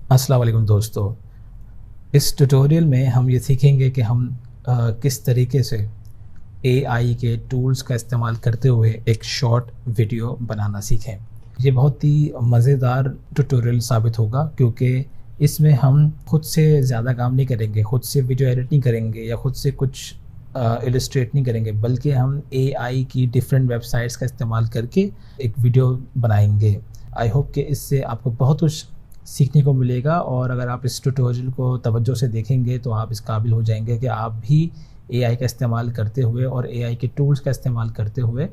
अस्सलाम वालेकुम दोस्तों। इस ट्यूटोरियल में हम ये सीखेंगे कि हम किस तरीके से एआई के टूल्स का इस्तेमाल करते हुए एक शॉर्ट वीडियो बनाना सीखें। ये बहुत ही मज़ेदार ट्यूटोरियल साबित होगा क्योंकि इसमें हम खुद से ज़्यादा काम नहीं करेंगे, खुद से वीडियो एडिट नहीं करेंगे या खुद से कुछ इलस्ट्रेट नहीं करेंगे, बल्कि हम एआई की डिफरेंट वेबसाइट्स का इस्तेमाल करके एक वीडियो बनाएंगे। आई होप कि इससे आपको बहुत कुछ सीखने को मिलेगा और अगर आप इस ट्यूटोरियल को तवज्जो से देखेंगे तो आप इस काबिल हो जाएंगे कि आप भी एआई का इस्तेमाल करते हुए और एआई के टूल्स का इस्तेमाल करते हुए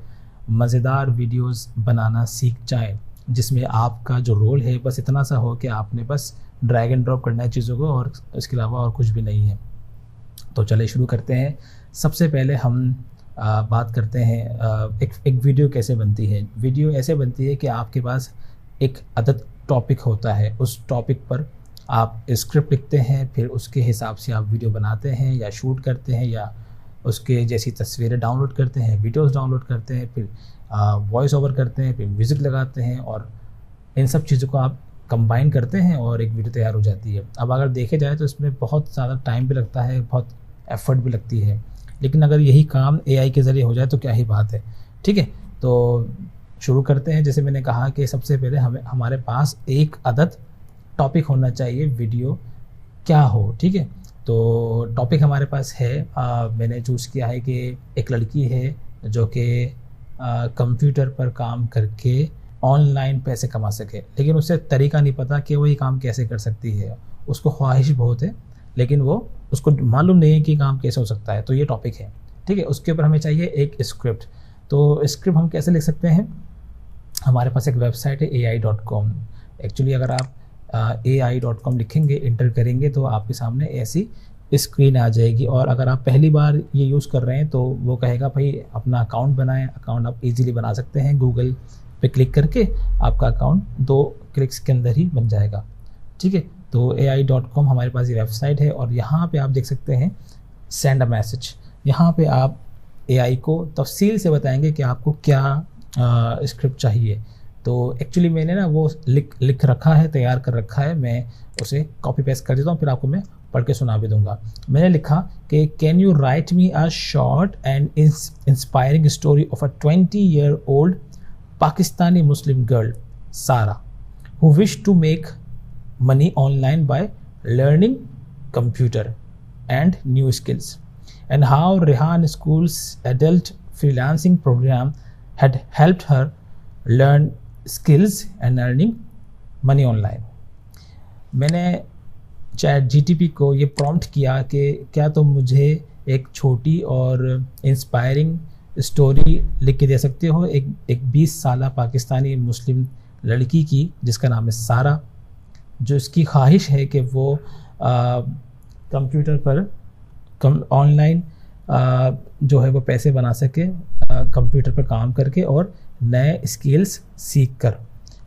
मज़ेदार वीडियोस बनाना सीख जाएं, जिसमें आपका जो रोल है बस इतना सा हो कि आपने बस ड्रैग एंड ड्रॉप करना है चीज़ों को और इसके अलावा और कुछ भी नहीं है। तो चलिए शुरू करते हैं। सबसे पहले हम बात करते हैं एक वीडियो कैसे बनती है। वीडियो ऐसे बनती है कि आपके पास एक अदद टॉपिक होता है, उस टॉपिक पर आप स्क्रिप्ट लिखते हैं, फिर उसके हिसाब से आप वीडियो बनाते हैं या शूट करते हैं या उसके जैसी तस्वीरें डाउनलोड करते हैं, वीडियोस डाउनलोड करते हैं, फिर वॉइस ओवर करते हैं, फिर म्यूज़िक लगाते हैं और इन सब चीज़ों को आप कंबाइन करते हैं और एक वीडियो तैयार हो जाती है। अब अगर देखे जाए तो इसमें बहुत ज़्यादा टाइम भी लगता है, बहुत एफर्ट भी लगती है, लेकिन अगर यही काम एआई के ज़रिए हो जाए तो क्या ही बात है। ठीक है, तो शुरू करते हैं। जैसे मैंने कहा कि सबसे पहले हमारे पास एक अदद टॉपिक होना चाहिए, वीडियो क्या हो। ठीक है, तो टॉपिक हमारे पास है, मैंने चूज़ किया है कि एक लड़की है जो कि कंप्यूटर पर काम करके ऑनलाइन पैसे कमा सके, लेकिन उसे तरीका नहीं पता कि वो ये काम कैसे कर सकती है। उसको ख्वाहिश बहुत है लेकिन वो उसको मालूम नहीं है कि काम कैसे हो सकता है। तो ये टॉपिक है। ठीक है, उसके ऊपर हमें चाहिए एक स्क्रिप्ट। तो स्क्रिप्ट हम कैसे लिख सकते हैं? हमारे पास एक वेबसाइट है ai.com। एक्चुअली अगर आप ai.com लिखेंगे, इंटर करेंगे तो आपके सामने ऐसी स्क्रीन आ जाएगी। और अगर आप पहली बार ये यूज़ कर रहे हैं तो वो कहेगा भाई अपना अकाउंट बनाएं। अकाउंट आप इजीली बना सकते हैं, गूगल पे क्लिक करके आपका अकाउंट 2 क्लिक्स के अंदर ही बन जाएगा। ठीक है, तो ai.com हमारे पास ये वेबसाइट है और यहाँ पे आप देख सकते हैं सेंड अ मैसेज। यहाँ पे आप एआई को तफसील से बताएंगे कि आपको क्या स्क्रिप्ट चाहिए। तो एक्चुअली मैंने ना वो लिख रखा है, तैयार कर रखा है, मैं उसे कॉपी पेस्ट कर देता हूँ, फिर आपको मैं पढ़ के सुना भी दूंगा। मैंने लिखा कि can you write me a short and inspiring story of a 20-year-old Pakistani Muslim girl Sara who wish to make money online by learning computer and new skills, and how Rehan School's adult freelancing program had helped her learn skills and earning money online। मैंने chat GTP को ये prompt किया कि क्या तुम मुझे एक छोटी और इंस्पायरिंग स्टोरी लिख के दे सकते हो एक 20 साल पाकिस्तानी मुस्लिम लड़की की जिसका नाम है सारा, जो इसकी ख्वाहिश है कि वो कंप्यूटर पर ऑनलाइन जो है वो पैसे बना सके कंप्यूटर पर काम करके और नए स्किल्स सीख कर,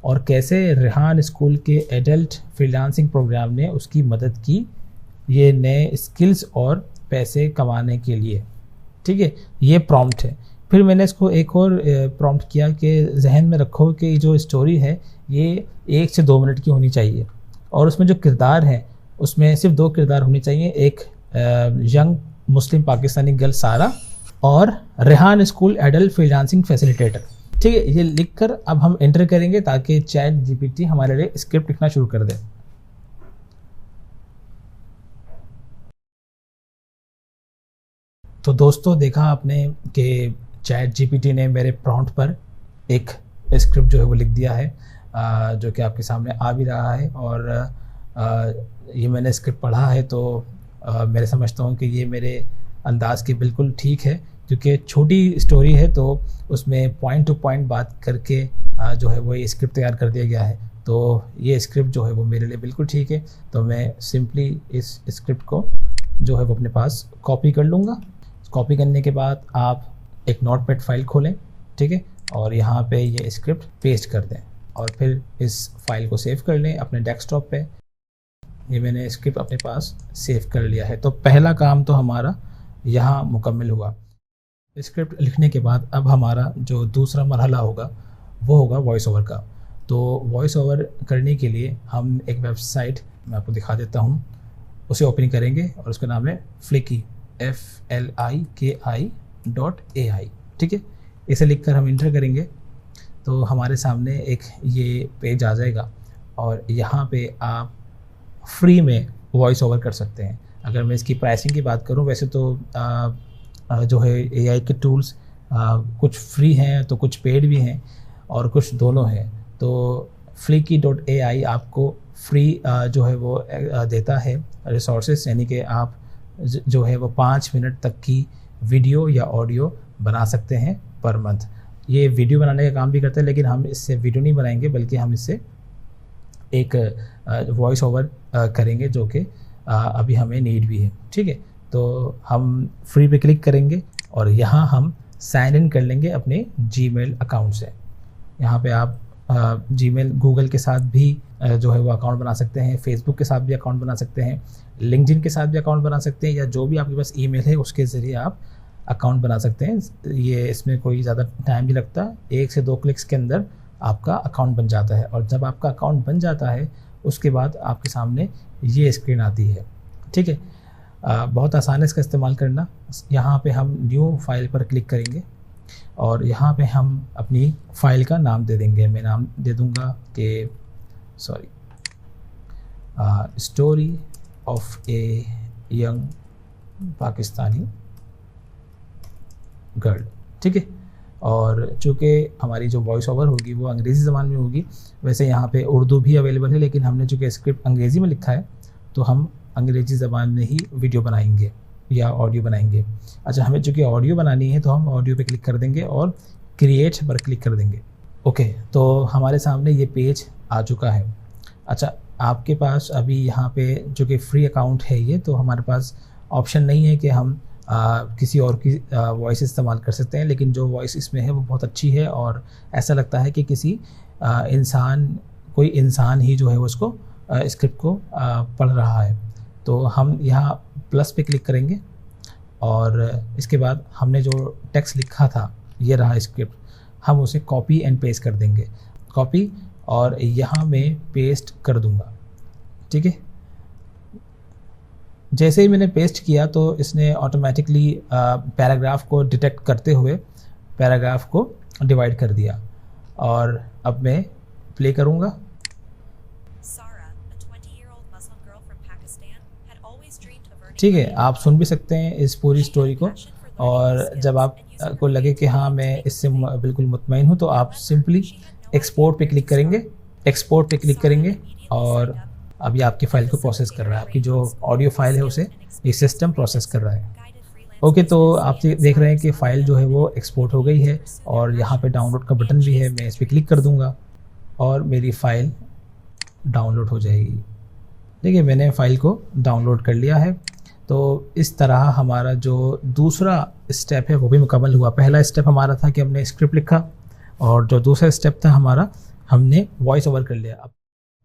और कैसे रेहान स्कूल के एडल्ट फ्रीलांसिंग प्रोग्राम ने उसकी मदद की ये नए स्किल्स और पैसे कमाने के लिए। ठीक है, ये प्रॉम्प्ट है। फिर मैंने इसको एक और प्रॉम्प्ट किया कि जहन में रखो कि जो स्टोरी है ये 1 से 2 मिनट की होनी चाहिए और उसमें जो किरदार हैं उसमें सिर्फ 2 किरदार होने चाहिए, एक यंग मुस्लिम पाकिस्तानी गर्ल सारा और Rehan school adult freelancing facilitator. ठीक है, ये लिखकर अब हम एंटर करेंगे ताकि चैट जीपीटी हमारे लिए स्क्रिप्ट लिखना शुरू कर दे। तो दोस्तों देखा आपने कि चैट जीपीटी ने मेरे प्रॉम्प्ट पर एक स्क्रिप्ट जो है वो लिख दिया है, जो कि आपके सामने आ भी रहा है। और ये मैंने स्क्रिप्ट पढ़ा है तो मैं समझता हूँ कि ये मेरे अंदाज के बिल्कुल ठीक है, क्योंकि छोटी स्टोरी है तो उसमें पॉइंट टू पॉइंट बात करके जो है वो ये स्क्रिप्ट तैयार कर दिया गया है। तो ये स्क्रिप्ट जो है वो मेरे लिए बिल्कुल ठीक है। तो मैं सिंपली इस स्क्रिप्ट को जो है वो अपने पास कॉपी कर लूँगा। कॉपी करने के बाद आप एक नोटपैड फाइल खोलें, ठीक है, और यहाँ पे ये स्क्रिप्ट पेस्ट कर दें और फिर इस फाइल को सेव कर लें अपने डेस्कटॉप पे। ये मैंने स्क्रिप्ट अपने पास सेव कर लिया है। तो पहला काम तो हमारा यहाँ मुकम्मल हुआ। स्क्रिप्ट लिखने के बाद अब हमारा जो दूसरा मरहला होगा वो होगा वॉइस ओवर का। तो वॉइस ओवर करने के लिए हम एक वेबसाइट मैं आपको दिखा देता हूँ। उसे ओपन करेंगे और उसका नाम है Flicky, FLIKI.ai। ठीक है, इसे लिखकर हम इंटर करेंगे तो हमारे सामने एक ये पेज आ जाएगा और यहाँ पे आप फ्री में वॉइस ओवर कर सकते हैं। अगर मैं इसकी प्राइसिंग की बात करूँ, वैसे तो जो है AI के टूल्स कुछ फ्री हैं तो कुछ पेड भी हैं और कुछ दोनों हैं। तो Flicky.ai आपको फ्री जो है वो देता है रिसोर्सेज, यानी कि आप जो है वो 5 मिनट तक की वीडियो या ऑडियो बना सकते हैं पर मंथ। ये वीडियो बनाने का काम भी करते हैं, लेकिन हम इससे वीडियो नहीं बनाएंगे बल्कि हम इससे एक वॉइस ओवर करेंगे जो कि अभी हमें नीड भी है। ठीक है, तो हम फ्री पे क्लिक करेंगे और यहाँ हम साइन इन कर लेंगे अपने जीमेल अकाउंट से। यहाँ पे आप जीमेल गूगल के साथ भी जो है वो अकाउंट बना सकते हैं, फेसबुक के साथ भी अकाउंट बना सकते हैं, लिंक्डइन के साथ भी अकाउंट बना सकते हैं, या जो भी आपके पास ईमेल है उसके ज़रिए आप अकाउंट बना सकते हैं। ये इसमें कोई ज़्यादा टाइम नहीं लगता, 1 से 2 क्लिक्स के अंदर आपका अकाउंट बन जाता है। और जब आपका अकाउंट बन जाता है उसके बाद आपके सामने ये स्क्रीन आती है। ठीक है, बहुत आसान है इसका इस्तेमाल करना। यहाँ पे हम न्यू फाइल पर क्लिक करेंगे और यहाँ पे हम अपनी फ़ाइल का नाम दे देंगे। मैं नाम दे दूँगा कि story of a young Pakistani girl. ठीक है, और चूँकि हमारी जो वॉइस ओवर होगी वो अंग्रेज़ी ज़बान में होगी, वैसे यहाँ पे उर्दू भी अवेलेबल है, लेकिन हमने चूँकि स्क्रिप्ट अंग्रेज़ी में लिखा है तो हम अंग्रेज़ी ज़बान में ही वीडियो बनाएंगे या ऑडियो बनाएंगे। अच्छा, हमें चूँकि ऑडियो बनानी है तो हम ऑडियो पे क्लिक कर देंगे और क्रिएट पर क्लिक कर देंगे। ओके, तो हमारे सामने ये पेज आ चुका है। अच्छा, आपके पास अभी यहाँ पे जो कि फ्री अकाउंट है ये, तो हमारे पास ऑप्शन नहीं है कि हम किसी और की वॉइस इस्तेमाल कर सकते हैं, लेकिन जो वॉइस इसमें है वो बहुत अच्छी है और ऐसा लगता है कि किसी कोई इंसान ही जो है वो उसको स्क्रिप्ट को पढ़ रहा है। तो हम यहाँ प्लस पे क्लिक करेंगे और इसके बाद हमने जो टेक्स्ट लिखा था, ये रहा स्क्रिप्ट, हम उसे कॉपी एंड पेस्ट कर देंगे। कॉपी और यहाँ मैं पेस्ट कर दूँगा। ठीक है, जैसे ही मैंने पेस्ट किया तो इसने ऑटोमेटिकली पैराग्राफ को डिटेक्ट करते हुए पैराग्राफ को डिवाइड कर दिया। और अब मैं प्ले करूँगा। ठीक है, आप सुन भी सकते हैं इस पूरी स्टोरी को, और जब आप को लगे कि हाँ मैं इससे बिल्कुल मुतमईन हूँ तो आप सिंपली एक्सपोर्ट पे क्लिक करेंगे। एक्सपोर्ट पे क्लिक करेंगे और अभी आपकी फ़ाइल को प्रोसेस कर रहा है। आपकी जो ऑडियो फाइल है उसे ये सिस्टम प्रोसेस कर रहा है। ओके, तो आप देख रहे हैं कि फ़ाइल जो है वो एक्सपोर्ट हो गई है और यहाँ पे डाउनलोड का बटन भी है। मैं इस पर क्लिक कर दूँगा और मेरी फ़ाइल डाउनलोड हो जाएगी। देखिए, मैंने फ़ाइल को डाउनलोड कर लिया है। तो इस तरह हमारा जो दूसरा स्टेप है वो भी मुकम्मल हुआ। पहला स्टेप हमारा था कि हमने स्क्रिप्ट लिखा, और जो दूसरा स्टेप था हमारा, हमने वॉइस ओवर कर लिया। अब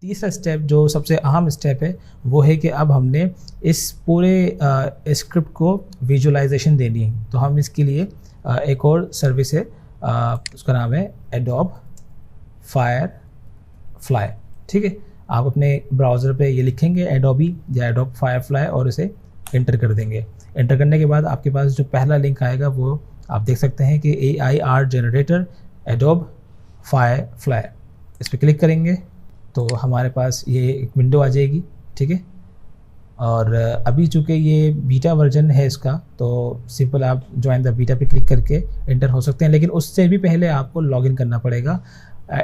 तीसरा स्टेप जो सबसे अहम स्टेप है वो है कि अब हमने इस पूरे स्क्रिप्ट को विजुअलाइजेशन देनी है। तो हम इसके लिए एक और सर्विस है, उसका नाम है एडोब फायरफ्लाई। ठीक है, आप अपने ब्राउज़र पे ये लिखेंगे एडोबी या एडोब फायरफ्लाई और इसे इंटर कर देंगे। इंटर करने के बाद आपके पास जो पहला लिंक आएगा वो आप देख सकते हैं कि AI art generator adobe Firefly. इस पर क्लिक करेंगे तो हमारे पास ये एक विंडो आ जाएगी। ठीक है, और अभी चूँकि ये बीटा वर्जन है इसका, तो सिंपल आप ज्वाइन द बीटा पे क्लिक करके इंटर हो सकते हैं, लेकिन उससे भी पहले आपको लॉगिन करना पड़ेगा।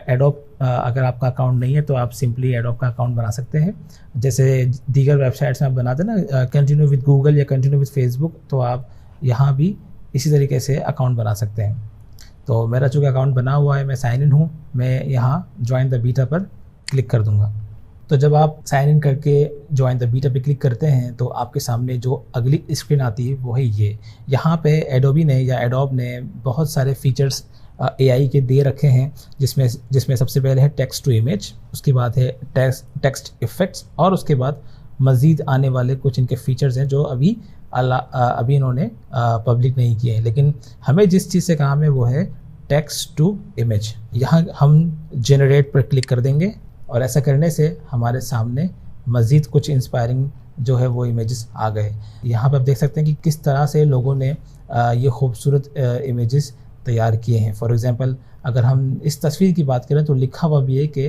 एडोब अगर आपका अकाउंट नहीं है तो आप सिंपली एडोब का अकाउंट बना सकते हैं। जैसे दीगर वेबसाइट्स में आप बनाते हैं ना, कंटिन्यू विद गूगल या कंटिन्यू विद फेसबुक, तो आप यहाँ भी इसी तरीके से अकाउंट बना सकते हैं। तो मेरा चूँकि अकाउंट बना हुआ है, मैं साइन इन हूँ, मैं यहाँ ज्वाइन द बीटा पर क्लिक कर दूँगा। तो जब आप साइन इन करके ज्वाइन द बीटा पे क्लिक करते हैं तो आपके सामने जो अगली स्क्रीन आती है वो है ये। यहाँ पे एडोबी ने या एडोब ने बहुत सारे फीचर्स AI के दे रखे हैं, जिसमें सबसे पहले है टेक्स्ट टू इमेज, उसके बाद है टेक्स्ट इफेक्ट्स, और उसके बाद मज़ीद आने वाले कुछ इनके फीचर्स हैं जो अभी इन्होंने पब्लिक नहीं किए हैं। लेकिन हमें जिस चीज़ से काम है वो है टेक्स्ट टू इमेज। यहाँ हम जनरेट पर क्लिक कर देंगे और ऐसा करने से हमारे सामने मज़ीद कुछ इंस्पायरिंग जो है वो इमेजेस आ गए। यहाँ पे आप देख सकते हैं कि किस तरह से लोगों ने ये खूबसूरत इमेजेस तैयार किए हैं। फॉर एग्ज़ाम्पल अगर हम इस तस्वीर की बात करें तो लिखा हुआ भी है कि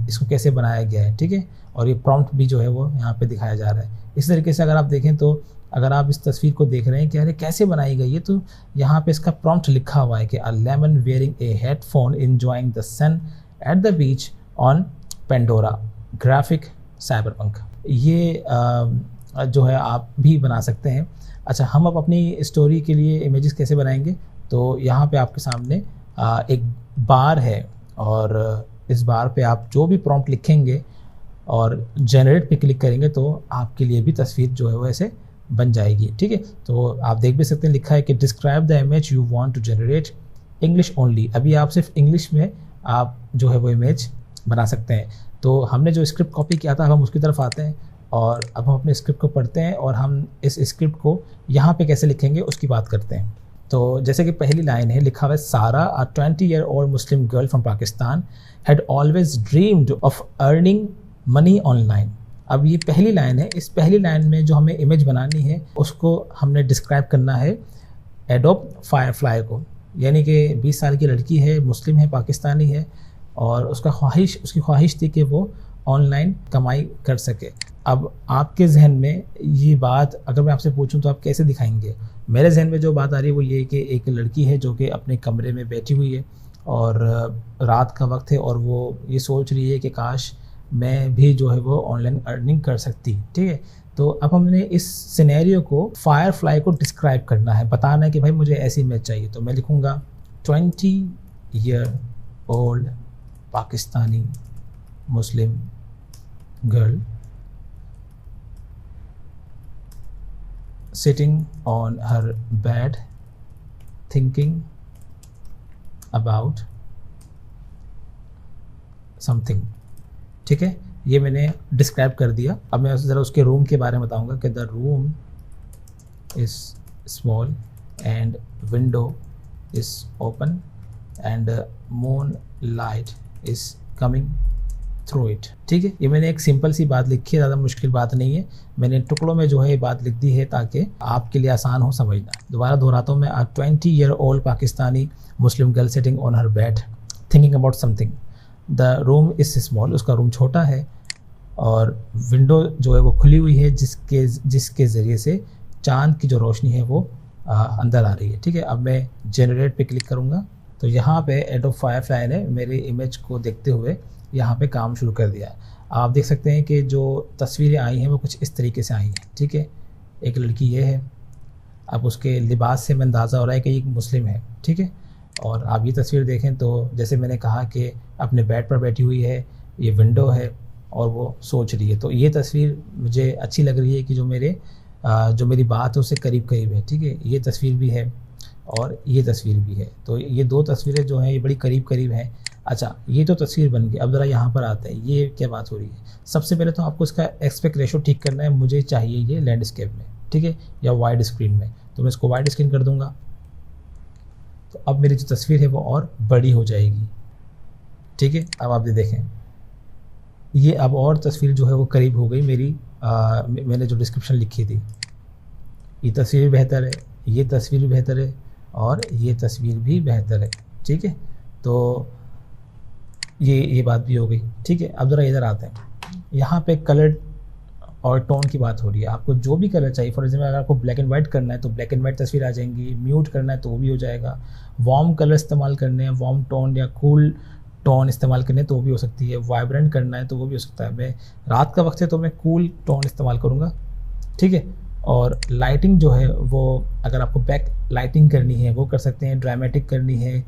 इसको कैसे बनाया गया है, ठीक है, और ये प्रॉम्प्ट भी जो है वो यहाँ पे दिखाया जा रहा है। इस तरीके से अगर आप देखें तो अगर आप इस तस्वीर को देख रहे हैं कि अरे कैसे बनाई गई है, तो यहाँ पे इसका प्रॉम्प्ट लिखा हुआ है कि a lemon wearing a headphone enjoying the sun at the beach on Pandora graphic cyberpunk. ये जो है आप भी बना सकते हैं। अच्छा, हम अब अपनी स्टोरी के लिए इमेजेस कैसे बनाएंगे, तो यहाँ पे आपके सामने एक बार है और इस बार पे आप जो भी प्रॉम्प्ट लिखेंगे और जनरेट पे क्लिक करेंगे तो आपके लिए भी तस्वीर जो है वो ऐसे बन जाएगी, ठीक है। तो आप देख भी सकते हैं लिखा है कि describe the image you want to generate English only. अभी आप सिर्फ इंग्लिश में आप जो है वो इमेज बना सकते हैं। तो हमने जो स्क्रिप्ट कॉपी किया था, हम उसकी तरफ आते हैं और अब हम अपने स्क्रिप्ट को पढ़ते हैं और हम इस स्क्रिप्ट को यहाँ पे कैसे लिखेंगे उसकी बात करते हैं। तो जैसे कि पहली लाइन है, लिखा हुआ है सारा अ 20-year-old Muslim girl from Pakistan had always dreamed of earning money online. अब ये पहली लाइन है, इस पहली लाइन में जो हमें इमेज बनानी है उसको हमने डिस्क्राइब करना है एडोब फायरफ्लाई को। यानी कि 20 साल की लड़की है, मुस्लिम है, पाकिस्तानी है और उसकी ख्वाहिश थी कि वो ऑनलाइन कमाई कर सके। अब आपके जहन में ये बात अगर मैं आपसे पूछूं तो आप कैसे दिखाएंगे? मेरे जहन में जो बात आ रही है वो ये कि एक लड़की है जो कि अपने कमरे में बैठी हुई है और रात का वक्त है और वो ये सोच रही है कि काश मैं भी जो है वो ऑनलाइन अर्निंग कर सकती, ठीक है। तो अब हमने इस सिनेरियो को फायरफ्लाई को डिस्क्राइब करना है, बताना है कि भाई मुझे ऐसी इमेज चाहिए। तो मैं लिखूँगा 20-year-old Pakistani Muslim girl sitting on her bed thinking about something, ठीक है। ये मैंने डिस्क्राइब कर दिया। अब मैं ज़रा उसके रूम के बारे में बताऊंगा कि the room is small and window is open and moon light is coming through it, ठीक है। ये मैंने एक सिंपल सी बात लिखी है, ज़्यादा मुश्किल बात नहीं है। मैंने टुकड़ों में जो है ये बात लिख दी है ताकि आपके लिए आसान हो समझना। दोबारा दोहराता हूँ मैं, अ 20-year-old Pakistani Muslim girl sitting on her bed thinking about something. The room is small, उसका रूम छोटा है और विंडो जो है वो खुली हुई है जिसके ज़रिए से चाँद की जो रोशनी है वो अंदर आ रही है, ठीक है। अब मैं जनरेट पे क्लिक करूँगा तो यहाँ पे एडोब फायरफ्लाई ने मेरी इमेज को देखते हुए यहाँ पे काम शुरू कर दिया। आप देख सकते हैं कि जो तस्वीरें आई हैं वो कुछ इस तरीके से आई हैं, ठीक है। एक लड़की ये है, अब उसके लिबास से मैं अंदाज़ा हो रहा है कि एक मुस्लिम है, ठीक है। और आप ये तस्वीर देखें तो जैसे मैंने कहा कि अपने बेड पर बैठी हुई है, ये विंडो है और वो सोच रही है। तो ये तस्वीर मुझे अच्छी लग रही है कि जो मेरी बात है उससे करीब करीब है, ठीक है। ये तस्वीर भी है और ये तस्वीर भी है, तो ये दो तस्वीरें जो हैं ये बड़ी करीब करीब हैं। अच्छा, ये तो तस्वीर बन गई। अब ज़रा यहाँ पर आते हैं, ये क्या बात हो रही है। सबसे पहले तो आपको इसका एस्पेक्ट रेशो ठीक करना है। मुझे चाहिए ये लैंडस्केप में, ठीक है, या वाइड स्क्रीन में, तो मैं इसको वाइड स्क्रीन कर दूँगा। तो अब मेरी जो तस्वीर है वो और बड़ी हो जाएगी, ठीक है। अब आप ये देखें, ये अब और तस्वीर जो है वो करीब हो गई मेरी मैंने जो डिस्क्रिप्शन लिखी थी। ये तस्वीर बेहतर है, ये तस्वीर भी बेहतर है और ये तस्वीर भी बेहतर है, ठीक है। तो ये बात भी हो गई, ठीक है। अब ज़रा इधर आते हैं, यहाँ पे कलर और टोन की बात हो रही है। आपको जो भी कलर चाहिए, फॉर एग्जाम्पल अगर आपको ब्लैक एंड वाइट करना है तो ब्लैक एंड वाइट तस्वीर आ जाएंगी, म्यूट करना है तो वो भी हो जाएगा, वार्म कलर इस्तेमाल करने हैं, वार्म टोन या कूल टोन इस्तेमाल करने तो वो भी हो सकती है, वाइब्रेंट करना है तो वो भी हो सकता है। मैं रात का वक्त है तो मैं कूल टोन इस्तेमाल करूँगा, ठीक है। और लाइटिंग जो है वो अगर आपको बैक लाइटिंग करनी है वो कर सकते हैं, ड्रामेटिक करनी है,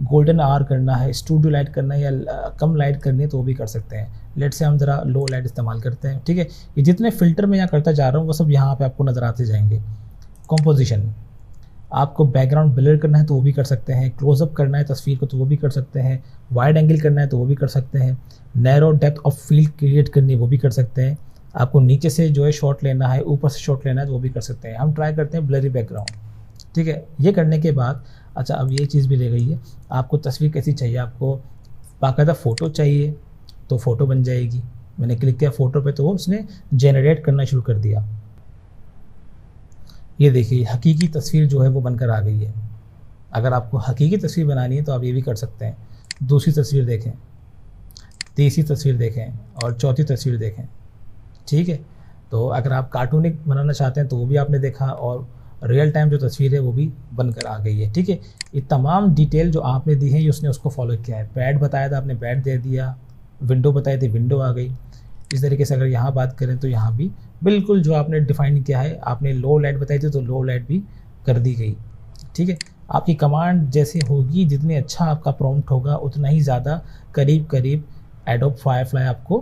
गोल्डन आवर करना है, स्टूडियो लाइट करना है या कम लाइट करनी है तो वो भी कर सकते हैं। लेट से हम ज़रा लो लाइट इस्तेमाल करते हैं, ठीक है। ये जितने फ़िल्टर मैं यहाँ करता जा रहा हूँ वो सब यहाँ पे आपको नज़र आते जाएंगे। कंपोजिशन, आपको बैकग्राउंड ब्लर करना है तो वो भी कर सकते हैं, क्लोजअप करना है तस्वीर को तो वो भी कर सकते हैं, वाइड एंगल करना है तो वो भी कर सकते हैं, narrow depth of field create करनी है वो भी कर सकते हैं, आपको नीचे से जो है शॉट लेना है, ऊपर से शॉट लेना है तो वो भी कर सकते हैं। हम ट्राई करते हैं ब्लरी बैकग्राउंड, ठीक है। ये करने के बाद अच्छा अब ये चीज़ भी रह गई है, आपको तस्वीर कैसी चाहिए, आपको बाकायदा फ़ोटो चाहिए तो फ़ोटो बन जाएगी, मैंने क्लिक किया फ़ोटो पे तो वो उसने जनरेट करना शुरू कर दिया। ये देखिए हकीकी तस्वीर जो है वो बनकर आ गई है। अगर आपको हकीकी तस्वीर बनानी है तो आप ये भी कर सकते हैं। दूसरी तस्वीर देखें, तीसरी तस्वीर देखें और चौथी तस्वीर देखें, ठीक है। तो अगर आप कार्टूनिक बनाना चाहते हैं तो वो भी आपने देखा, और रियल टाइम जो तस्वीर है वो भी बनकर आ गई है, ठीक है। ये तमाम डिटेल जो आपने दी है ये उसने उसको फॉलो किया है। बैड बताया था, आपने बैड दे दिया, विंडो बताई थी, विंडो आ गई। इस तरीके से अगर यहाँ बात करें तो यहाँ भी बिल्कुल जो आपने डिफाइन किया है, आपने लो लाइट बताई थी तो लो लाइट भी कर दी गई, ठीक है। आपकी कमांड जैसे होगी, जितने अच्छा आपका प्रॉम्प्ट होगा उतना ही ज़्यादा करीब करीब एडोब फायरफ्लाई आपको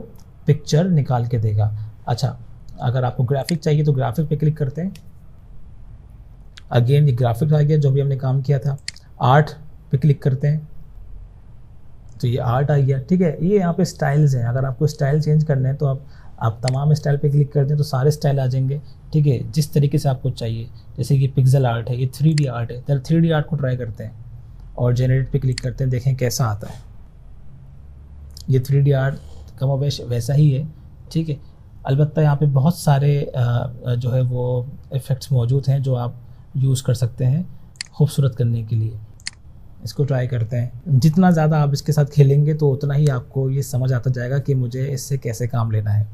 पिक्चर निकाल के देगा। अच्छा, अगर आपको ग्राफिक चाहिए तो ग्राफिक पे क्लिक करते हैं। अगेन ये ग्राफिक आ गया जो भी हमने काम किया था। आर्ट पे क्लिक करते हैं तो ये आर्ट आ गया, ठीक है। ये यहाँ पे स्टाइल्स हैं, अगर आपको स्टाइल चेंज करने हैं तो आप तमाम स्टाइल पे क्लिक करते हैं तो सारे स्टाइल आ जाएंगे, ठीक है, जिस तरीके से आपको चाहिए। जैसे कि पिक्सल आर्ट है, ये 3D आर्ट है, तो 3D आर्ट को ट्राई करते हैं और जनरेट पे क्लिक करते हैं, देखें कैसा आता है। ये 3D आर्ट कमोबेश वैसा ही है, ठीक है। अलबत्ता यहाँ पे बहुत सारे जो है वो इफ़ेक्ट्स मौजूद हैं जो आप यूज़ कर सकते हैं खूबसूरत करने के लिए। इसको ट्राई करते हैं। जितना ज़्यादा आप इसके साथ खेलेंगे तो उतना ही आपको ये समझ आता जाएगा कि मुझे इससे कैसे काम लेना है।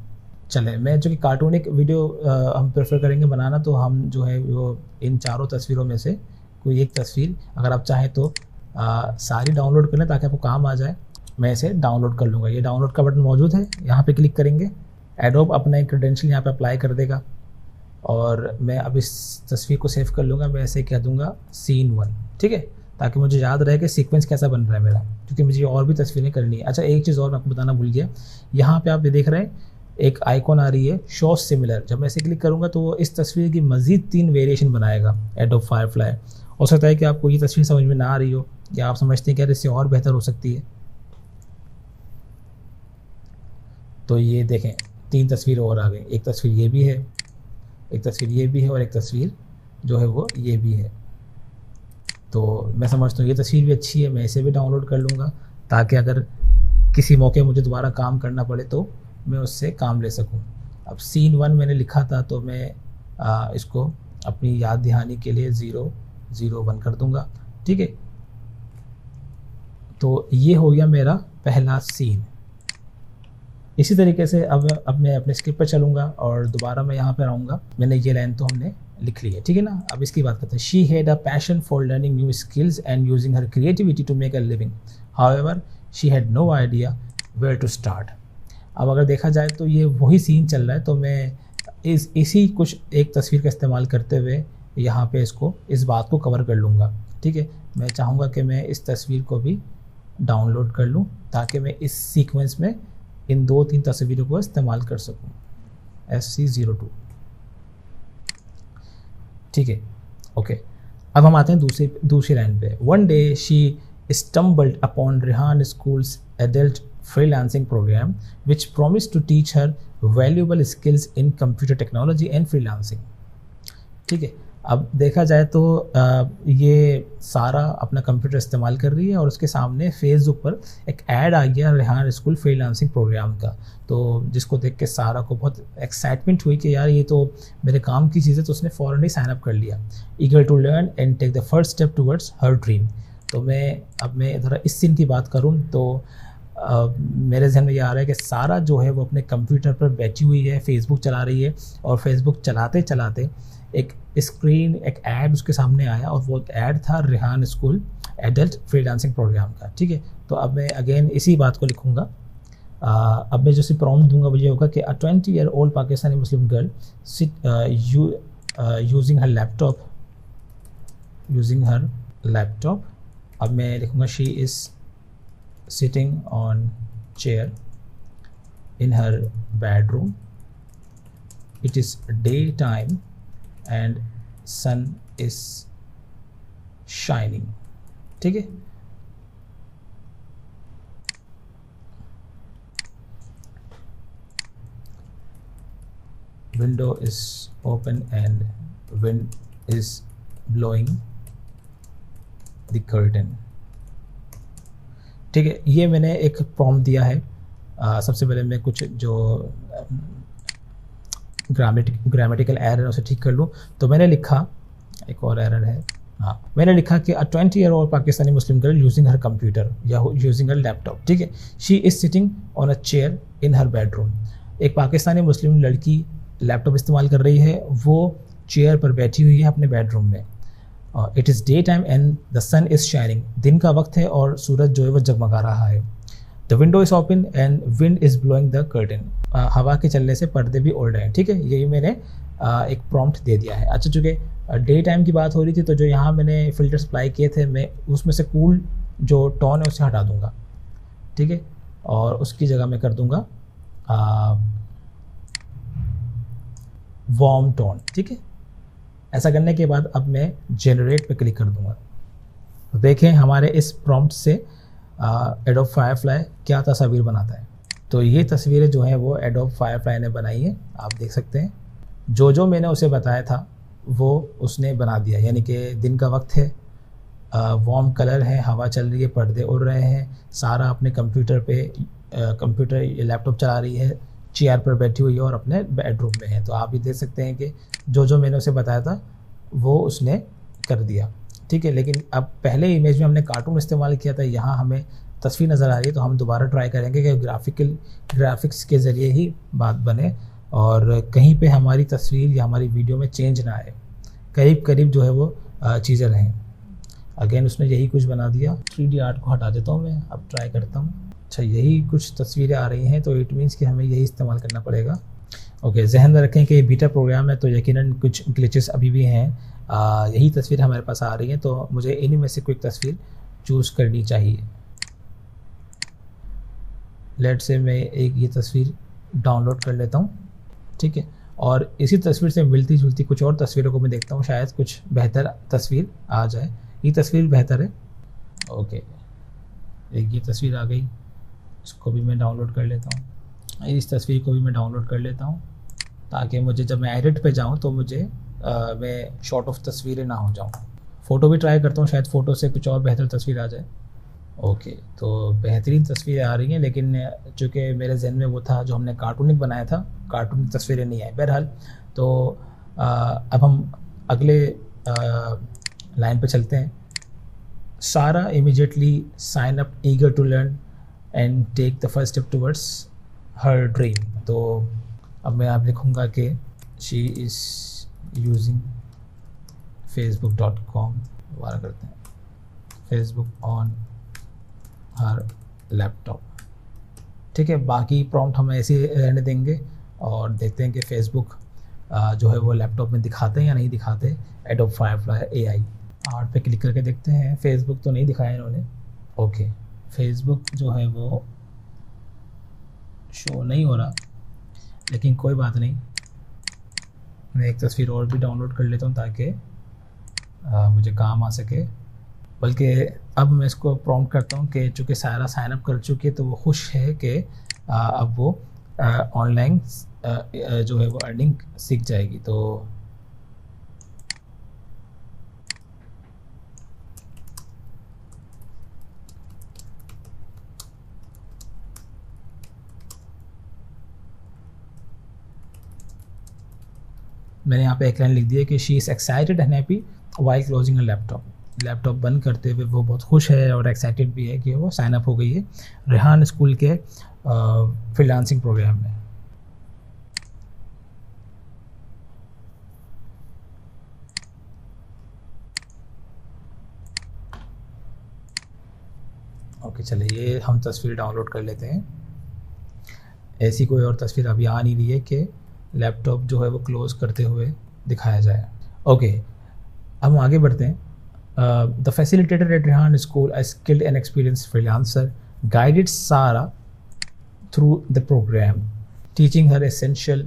चलें, मैं जो कि कार्टूनिक वीडियो हम प्रेफर करेंगे बनाना, तो हम जो है वो इन चारों तस्वीरों में से कोई एक तस्वीर अगर आप चाहें तो सारी डाउनलोड कर लें ताकि आपको काम आ जाए। मैं इसे डाउनलोड कर लूँगा। ये डाउनलोड का बटन मौजूद है, यहाँ पे क्लिक करेंगे। एडोब अपना एक क्रेडेंशियल यहाँ पे अप्लाई कर देगा और मैं अब इस तस्वीर को सेव कर लूँगा। मैं ऐसे कह दूँगा सीन 1, ठीक है, ताकि मुझे याद रहे कि सीक्वेंस कैसा बन रहा है मेरा, क्योंकि मुझे और भी तस्वीरें करनी है। अच्छा, एक चीज़ और मैं आपको बताना भूल गया, यहाँ पे आप ये देख रहे हैं एक आइकॉन आ रही है शो सिमिलर। जब मैं इसे क्लिक करूँगा तो वो इस तस्वीर की मज़ीद 3 वेरिएशन बनाएगा एडोब फायरफ्लाई। हो सकता है कि आपको ये तस्वीर समझ में ना आ रही हो या आप समझते हैं कि यार इससे और बेहतर हो सकती है। तो ये देखें 3 तस्वीर और आ गई। एक तस्वीर ये भी है, एक तस्वीर ये भी है और एक तस्वीर जो है वो ये भी है। तो मैं समझता हूँ ये तस्वीर भी अच्छी है, मैं इसे भी डाउनलोड कर लूँगा ताकि अगर किसी मौके मुझे दोबारा काम करना पड़े तो मैं उससे काम ले सकूँ। अब सीन 1 मैंने लिखा था तो मैं इसको अपनी याद दहानी के लिए 001 कर दूँगा, ठीक है। तो ये हो गया मेरा पहला सीन। इसी तरीके से अब मैं अपने स्क्रिप्ट पर चलूँगा और दोबारा मैं यहाँ पर आऊँगा। मैंने ये लाइन तो हमने लिख ली है, ठीक है ना। अब इसकी बात करते हैं। She had a passion for learning new skills and using her creativity to make a living, however she had no idea where to start. अब अगर देखा जाए तो ये वही सीन चल रहा है, तो मैं इसी कुछ एक तस्वीर का इस्तेमाल करते हुए यहाँ पे इस बात को कवर कर लूँगा, ठीक है। मैं चाहूँगा कि मैं इस तस्वीर को भी डाउनलोड कर लूँ ताकि मैं इस सीक्वेंस में इन 2-3 तस्वीरों को इस्तेमाल कर सकूँ। SC02, ठीक है, ओके। अब हम आते हैं दूसरी लाइन पे। One day she stumbled upon Rehan school's adult freelancing program which promised to teach her valuable skills in computer technology and freelancing, ठीक है। अब देखा जाए तो ये सारा अपना कंप्यूटर इस्तेमाल कर रही है और उसके सामने फेसबुक पर एक ऐड आ गया रेहान स्कूल फ्रीलांसिंग प्रोग्राम का, तो जिसको देख के सारा को बहुत एक्साइटमेंट हुई कि यार ये तो मेरे काम की चीज़ है, तो उसने फ़ौरन ही साइन अप कर लिया। Eager to learn and take the first step towards her dream. तो मैं ज़रा इस सीन की बात करूँ तो मेरे जहन में ये आ रहा है कि सारा जो है वो अपने कंप्यूटर पर बैठी हुई है, फेसबुक चला रही है और फेसबुक चलाते चलाते एक ऐड उसके सामने आया और वो ऐड था Rehan school adult freelancing programme का, ठीक है। तो अब मैं अगेन इसी बात को लिखूँगा। अब मैं जो सी प्रॉम्प्ट दूंगा वो ये होगा कि a 20-year-old Pakistani Muslim girl using her laptop. अब मैं लिखूँगा she is sitting on chair in her bedroom. It is daytime and sun is shining, ठीक है। Window is open and wind is blowing the curtain, ठीक है। ये मैंने एक प्रॉम्प्ट दिया है सबसे पहले मैं कुछ जो ग्रामेटिकल एरर है उसे ठीक कर लूँ। तो मैंने लिखा, एक और एरर है, हाँ, मैंने लिखा कि a 20-year-old Pakistani Muslim girl using her computer या यूजिंग हर लैपटॉप, ठीक है, she is sitting on a chair in her bedroom. एक पाकिस्तानी मुस्लिम लड़की लैपटॉप इस्तेमाल कर रही है, वो चेयर पर बैठी हुई है अपने बेडरूम में। It is day time and the sun is shining, दिन का वक्त है और सूरज जो है वो जगमगा रहा है। The window is open and wind is blowing the curtain, हवा के चलने से पर्दे भी ओढ़ रहे हैं, ठीक है। यही मैंने एक प्रॉम्प्ट दे दिया है। अच्छा, चूँकि डे टाइम की बात हो रही थी तो जो यहाँ मैंने फ़िल्टर्स अप्लाई किए थे, मैं उसमें से कूल जो टोन है उसे हटा दूँगा, ठीक है, और उसकी जगह मैं कर दूँगा वार्म टोन, ठीक है। ऐसा करने के बाद अब मैं जनरेट पे क्लिक कर दूँगा। तो देखें हमारे इस प्रॉम्प्ट से एडोब फायरफ्लाई क्या तस्वीर बनाता है। तो ये तस्वीरें जो हैं वो एडोब फायरफ्लाई ने बनाई है, आप देख सकते हैं। जो मैंने उसे बताया था वो उसने बना दिया, यानी कि दिन का वक्त है, वार्म कलर है, हवा चल रही है, पर्दे उड़ रहे हैं, सारा अपने कंप्यूटर पे लैपटॉप चला रही है, चेयर पर बैठी हुई है और अपने बेडरूम में है। तो आप ये देख सकते हैं कि जो मैंने उसे बताया था वो उसने कर दिया, ठीक है। लेकिन अब पहले इमेज में हमने कार्टून इस्तेमाल किया था, यहाँ हमें तस्वीर नज़र आ रही है, तो हम दोबारा ट्राई करेंगे कि ग्राफिक्स के ज़रिए ही बात बने और कहीं पे हमारी तस्वीर या हमारी वीडियो में चेंज ना आए, करीब करीब जो है वो चीज़ें रहें। अगेन उसने यही कुछ बना दिया। 3D आर्ट को हटा देता हूँ मैं, अब ट्राई करता हूँ। अच्छा, यही कुछ तस्वीरें आ रही हैं, तो इट मीन्स कि हमें यही इस्तेमाल करना पड़ेगा। ओके, जहन में रखें कि ये बीटा प्रोग्राम है तो यकीनन कुछ ग्लिचेस अभी भी हैं। यही तस्वीर हमारे पास आ रही हैं, तो मुझे इन्हीं में से कोई तस्वीर चूज़ करनी चाहिए। लेट से मैं एक ये तस्वीर डाउनलोड कर लेता हूँ, ठीक है, और इसी तस्वीर से मिलती जुलती कुछ और तस्वीरों को मैं देखता हूँ, शायद कुछ बेहतर तस्वीर आ जाए। ये तस्वीर बेहतर है। ओके, एक ये तस्वीर आ गई, इसको भी मैं डाउनलोड कर लेता हूँ। इस तस्वीर को भी मैं डाउनलोड कर लेता हूँ ताकि मुझे जब मैं एडिट पे जाऊँ तो मुझे मैं शॉर्ट ऑफ तस्वीरें ना हो जाऊँ। फ़ोटो भी ट्राई करता हूँ, शायद फ़ोटो से कुछ और बेहतर तस्वीर आ जाए। ओके, तो बेहतरीन तस्वीरें आ रही हैं, लेकिन चूँकि मेरे जहन में वो था जो हमने कार्टूनिक बनाया था, कार्टूनिक तस्वीरें नहीं आई। बहरहाल, तो अब हम अगले लाइन पे चलते हैं। Sarah immediately sign up eager to learn and take the first step towards her dream. तो अब मैं आप लिखूँगा कि शी इज़ यूजिंग facebook.com, दोबारा करते हैं, फेसबुक ऑन हर लैपटॉप, ठीक है। बाकी प्रॉम्प्ट हम ऐसे रहने देंगे और देखते हैं कि फेसबुक जो है वो लैपटॉप में दिखाते हैं या नहीं दिखाते। एडोब फायरफ्लाई AI आर्ट पे क्लिक करके देखते हैं। फेसबुक तो नहीं दिखाया इन्होंने। ओके, फेसबुक जो है वो शो नहीं हो रहा, लेकिन कोई बात नहीं, मैं एक तस्वीर और भी डाउनलोड कर लेता हूँ ताकि मुझे काम आ सके। बल्कि अब मैं इसको प्रॉम्प्ट करता हूँ कि चूँकि सारा साइन अप कर चुकी है तो वो खुश है कि अब वो ऑनलाइन जो है वो अर्निंग सीख जाएगी। तो मैंने यहाँ पे एक लाइन लिख दी है कि she is excited and happy while closing a laptop. Laptop बंद करते हुए वो बहुत खुश है और एक्साइटेड भी है कि वो साइन अप हो गई है रेहान स्कूल के फ्रीलांसिंग प्रोग्राम में। ओके, चलिए ये हम तस्वीर डाउनलोड कर लेते हैं। ऐसी कोई और तस्वीर अभी आ नहीं रही है कि लैपटॉप जो है वो क्लोज़ करते हुए दिखाया जाए। ओके, अब हम आगे बढ़ते हैं। The facilitator at Rehan school, a skilled and experienced freelancer, guided Sara through the program, teaching her essential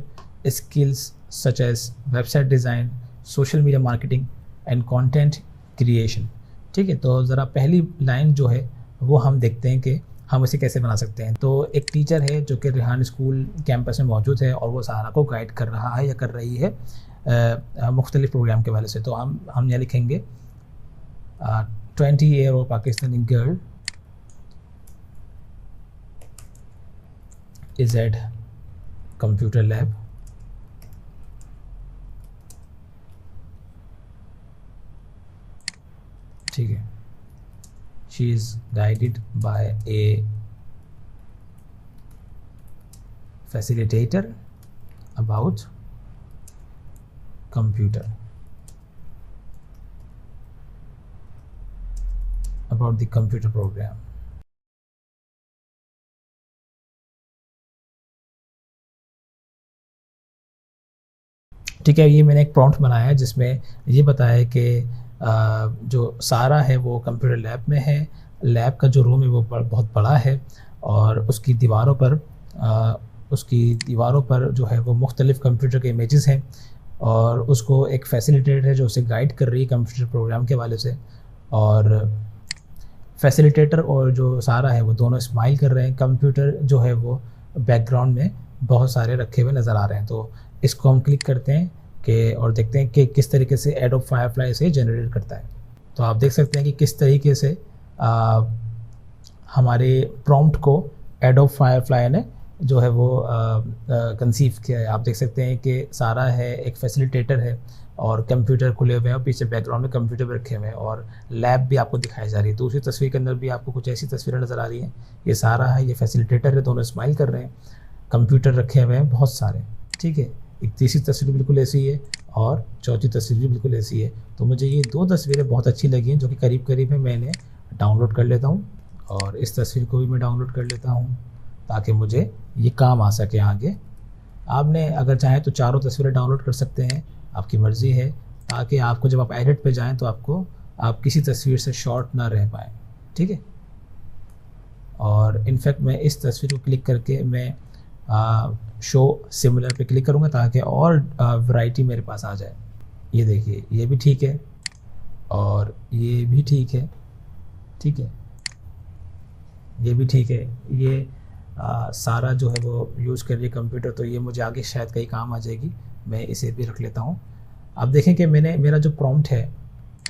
skills such as website design, social media marketing and content creation। ठीक है, तो ज़रा पहली लाइन जो है वो हम देखते हैं कि हम इसे कैसे बना सकते हैं। तो एक टीचर है जो कि रेहान स्कूल कैंपस में मौजूद है और वो सारा को गाइड कर रहा है या कर रही है मुख्तलिफ प्रोग्राम के वाले से। तो हम यहाँ लिखेंगे 20-year-old Pakistani girl is at computer lab, ठीक है। She is guided by a facilitator about computer, about the computer program. ठीक है, ये मैंने एक प्रॉम्प्ट बनाया है जिसमें ये बताया कि जो सारा है वो कंप्यूटर लैब में है। लैब का जो रूम है वो बहुत बड़ा है और उसकी दीवारों पर जो है वो मुख्तलिफ़ कंप्यूटर के इमेजेस हैं और उसको एक फैसिलिटेटर है जो उसे गाइड कर रही है कंप्यूटर प्रोग्राम के हवाले से। और फैसिलिटेटर और जो सारा है वो दोनों स्माइल कर रहे हैं। कंप्यूटर जो है वो बैकग्राउंड में बहुत सारे रखे हुए नज़र आ रहे हैं। तो इसको हम क्लिक करते हैं कि और देखते हैं कि किस तरीके से एडोब फायरफ्लाई से जनरेट करता है। तो आप देख सकते हैं कि किस तरीके से हमारे प्रॉम्प्ट को एडोब फायरफ्लाई ने जो है वो कंसीव किया है। आप देख सकते हैं कि सारा है एक फैसिलिटेटर है और कंप्यूटर खुले हुए हैं और पीछे बैकग्राउंड में कंप्यूटर भी रखे हुए हैं और लैब भी आपको दिखाई जा रही है। दूसरी तस्वीर के अंदर भी आपको कुछ ऐसी तस्वीरें नज़र आ रही हैं। ये सारा है, ये फैसिलिटेटर है, दोनों स्माइल कर रहे हैं, कंप्यूटर रखे हुए हैं बहुत सारे, ठीक है। एक तीसरी तस्वीर बिल्कुल ऐसी है और चौथी तस्वीर भी बिल्कुल ऐसी है। तो मुझे ये दो तस्वीरें बहुत अच्छी लगी हैं जो कि करीब करीब है। मैंने डाउनलोड कर लेता हूँ और इस तस्वीर को भी मैं डाउनलोड कर लेता हूँ ताकि मुझे ये काम आ सके आगे। आपने अगर चाहें तो चारों तस्वीरें डाउनलोड कर सकते हैं, आपकी मर्ज़ी है, ताकि आपको जब आप एडिट पे जाएं तो आप किसी तस्वीर से शॉर्ट ना रह पाएँ, ठीक है। और इनफैक्ट मैं इस तस्वीर को क्लिक करके मैं शो सिमिलर पे क्लिक करूँगा ताकि और वैरायटी मेरे पास आ जाए। ये देखिए, ये भी ठीक है और ये भी ठीक है, ठीक है, ये भी ठीक है। ये सारा जो है वो यूज़ कर रही है कंप्यूटर, तो ये मुझे आगे शायद कहीं काम आ जाएगी। मैं इसे भी रख लेता हूँ। आप देखें कि मेरा जो प्रॉम्प्ट है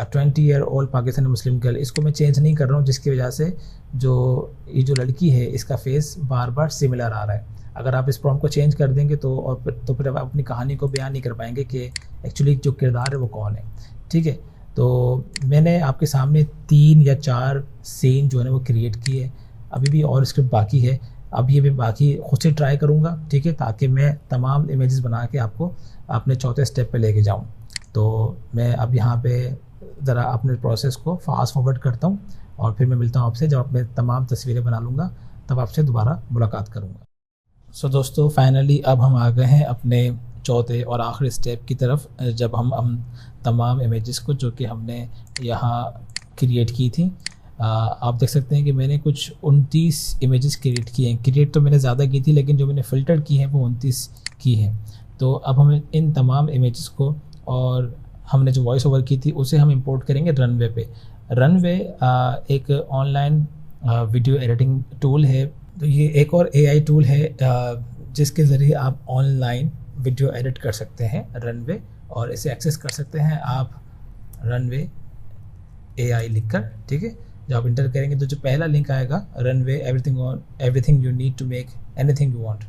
20 year old Pakistani Muslim girl, इसको मैं चेंज नहीं कर रहा हूँ, जिसकी वजह से ये जो लड़की है इसका फेस बार बार सिमिलर आ रहा है। अगर आप इस प्रॉम्प्ट को चेंज कर देंगे तो फिर आप अपनी कहानी को बयान नहीं कर पाएंगे कि एक्चुअली जो किरदार है वो कौन है, ठीक है। तो मैंने आपके सामने 3 या 4 सीन जो है वो क्रिएट किए। अभी भी और स्क्रिप्ट बाकी है, अब ये मैं बाकी खुद से ट्राई करूँगा, ठीक है, ताकि मैं तमाम इमेजेस बना के आपको अपने चौथे स्टेप पे लेके जाऊँ। तो मैं अब यहाँ पे ज़रा अपने प्रोसेस को फास्ट फॉरवर्ड करता हूँ और फिर मैं मिलता हूँ आपसे जब मैं तमाम तस्वीरें बना लूँगा, तब आपसे दोबारा मुलाकात करूँगा। सो दोस्तों, फाइनली अब हम आ गए हैं अपने चौथे और आखिरी स्टेप की तरफ, जब हम तमाम इमेजेस को जो कि हमने यहाँ क्रिएट की थी। आप देख सकते हैं कि मैंने कुछ 29 इमेजेस क्रिएट किए हैं। क्रिएट तो मैंने ज़्यादा की थी, लेकिन जो मैंने फ़िल्टर की हैं वो 29 की हैं। तो अब हम इन तमाम इमेजेस को और हमने जो वॉइस ओवर की थी उसे हम इंपोर्ट करेंगे रनवे पे। रनवे एक ऑनलाइन वीडियो एडिटिंग टूल है। तो ये एक और AI टूल है जिसके ज़रिए आप ऑनलाइन वीडियो एडिट कर सकते हैं रनवे, और इसे एक्सेस कर सकते हैं आप रनवे AI लिखकर, ठीक है। जब आप इंटर करेंगे तो जो पहला लिंक आएगा Runway everything you need to make anything you want,